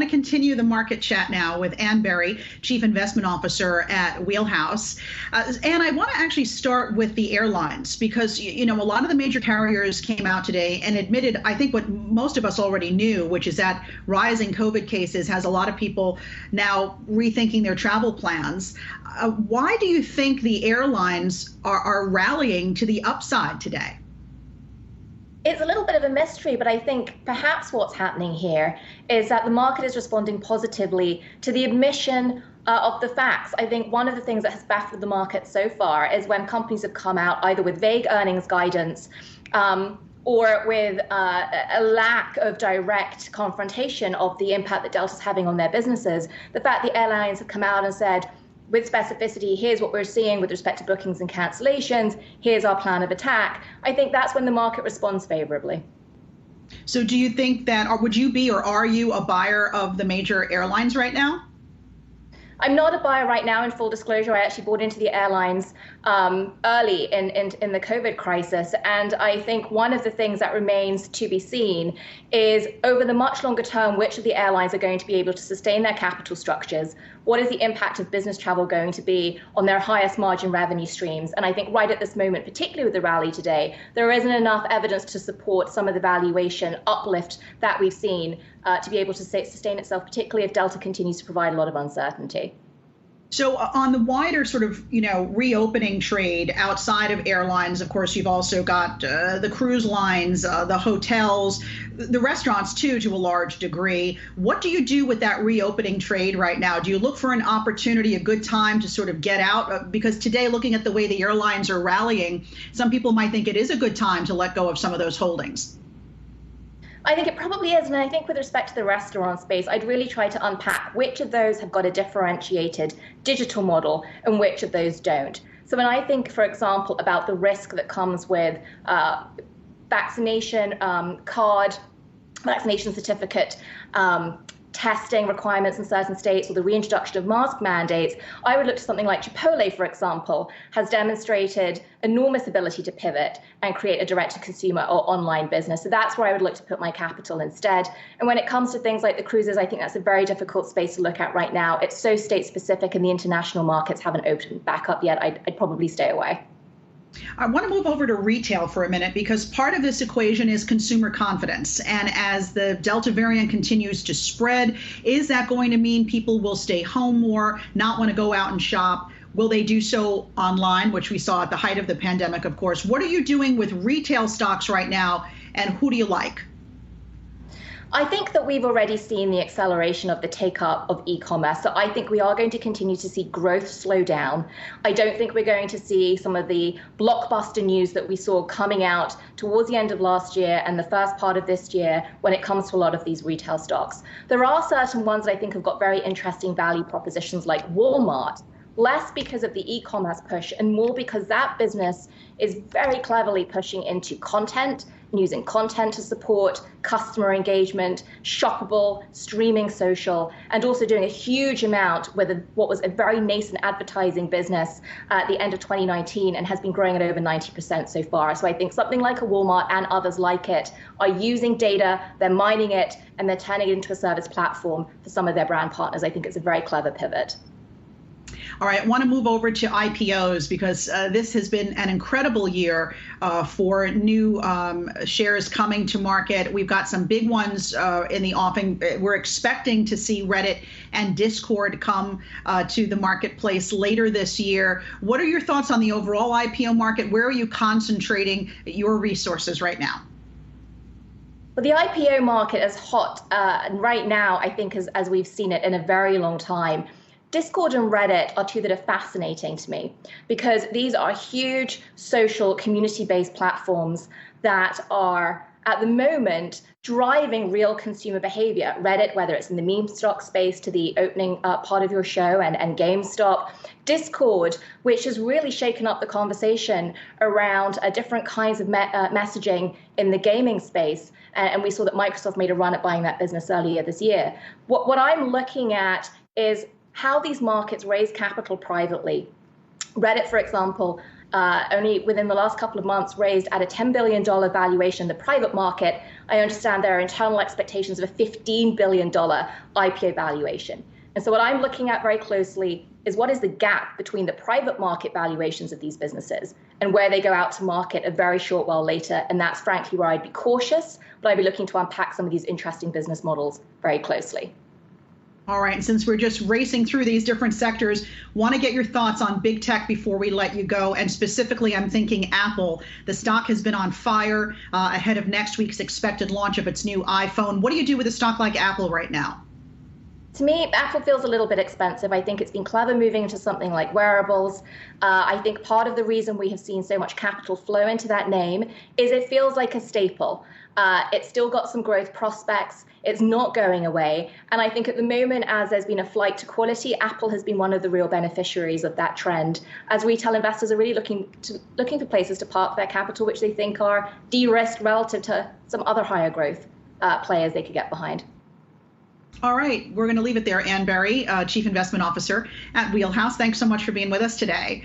to continue the market chat now with Ann Berry, Chief Investment Officer at Wheelhouse. And I want to actually start with the airlines because, a lot of the major carriers came out today and admitted, I think what most of us already knew, which is that rising COVID cases has a lot of people now rethinking their travel plans. Why do you think the airlines are rallying to the upside today? It's a little bit of a mystery, but I think perhaps what's happening here is that the market is responding positively to the admission of the facts. I think one of the things that has baffled the market so far is when companies have come out either with vague earnings guidance or with a lack of direct confrontation of the impact that Delta's having on their businesses. The fact the airlines have come out and said, with specificity, here's what we're seeing with respect to bookings and cancellations, here's our plan of attack, I think that's when the market responds favorably. So do you think that, or would you be, or are you a buyer of the major airlines right now? I'm not a buyer right now, in full disclosure. I actually bought into the airlines early in the COVID crisis. And I think one of the things that remains to be seen is over the much longer term, which of the airlines are going to be able to sustain their capital structures? What is the impact of business travel going to be on their highest margin revenue streams? And I think right at this moment, particularly with the rally today, there isn't enough evidence to support some of the valuation uplift that we've seen to be able to sustain itself, particularly if Delta continues to provide a lot of uncertainty. So on the wider sort of, reopening trade outside of airlines, of course, you've also got the cruise lines, the hotels, the restaurants, too, to a large degree. What do you do with that reopening trade right now? Do you look for an opportunity, a good time to sort of get out? Because today, looking at the way the airlines are rallying, some people might think it is a good time to let go of some of those holdings. I think it probably is. And I think with respect to the restaurant space, I'd really try to unpack which of those have got a differentiated digital model and which of those don't. So when I think, for example, about the risk that comes with vaccination card, vaccination certificate, testing requirements in certain states, or the reintroduction of mask mandates, I would look to something like Chipotle, for example, has demonstrated enormous ability to pivot and create a direct-to-consumer or online business. So that's where I would look to put my capital instead. And when it comes to things like the cruises, I think that's a very difficult space to look at right now. It's so state-specific, and the international markets haven't opened back up yet. I'd probably stay away. I want to move over to retail for a minute because part of this equation is consumer confidence. And as the Delta variant continues to spread, is that going to mean people will stay home more, not want to go out and shop? Will they do so online, which we saw at the height of the pandemic, of course? What are you doing with retail stocks right now, and who do you like? I think that we've already seen the acceleration of the take-up of e-commerce. So I think we are going to continue to see growth slow down. I don't think we're going to see some of the blockbuster news that we saw coming out towards the end of last year and the first part of this year when it comes to a lot of these retail stocks. There are certain ones that I think have got very interesting value propositions like Walmart, less because of the e-commerce push and more because that business is very cleverly pushing into content and using content to support customer engagement, shoppable, streaming social, and also doing a huge amount with what was a very nascent advertising business at the end of 2019 and has been growing at over 90% so far. So I think something like a Walmart and others like it are using data, they're mining it, and they're turning it into a service platform for some of their brand partners. I think it's a very clever pivot. All right, I want to move over to IPOs because this has been an incredible year for new shares coming to market. We've got some big ones in the offing. We're expecting to see Reddit and Discord come to the marketplace later this year. What are your thoughts on the overall IPO market? Where are you concentrating your resources right now? Well, the IPO market is hot right now, I think, as we've seen it in a very long time. Discord and Reddit are two that are fascinating to me because these are huge social community-based platforms that are, at the moment, driving real consumer behavior. Reddit, whether it's in the meme stock space to the opening part of your show and GameStop. Discord, which has really shaken up the conversation around different kinds of messaging in the gaming space. And we saw that Microsoft made a run at buying that business earlier this year. What I'm looking at is how these markets raise capital privately. Reddit, for example, only within the last couple of months raised at a $10 billion valuation in the private market. I understand there are internal expectations of a $15 billion IPO valuation. And so what I'm looking at very closely is what is the gap between the private market valuations of these businesses and where they go out to market a very short while later. And that's frankly where I'd be cautious, but I'd be looking to unpack some of these interesting business models very closely. All right, and since we're just racing through these different sectors, want to get your thoughts on big tech before we let you go. And specifically, I'm thinking Apple. The stock has been on fire ahead of next week's expected launch of its new iPhone. What do you do with a stock like Apple right now? To me, Apple feels a little bit expensive. I think it's been clever moving into something like wearables. I think part of the reason we have seen so much capital flow into that name is it feels like a staple. It's still got some growth prospects. It's not going away. And I think at the moment, as there's been a flight to quality, Apple has been one of the real beneficiaries of that trend, as retail investors are really looking for places to park their capital, which they think are de-risked relative to some other higher growth players they could get behind. All right, we're going to leave it there. Ann Berry, Chief Investment Officer at Wheelhouse. Thanks so much for being with us today.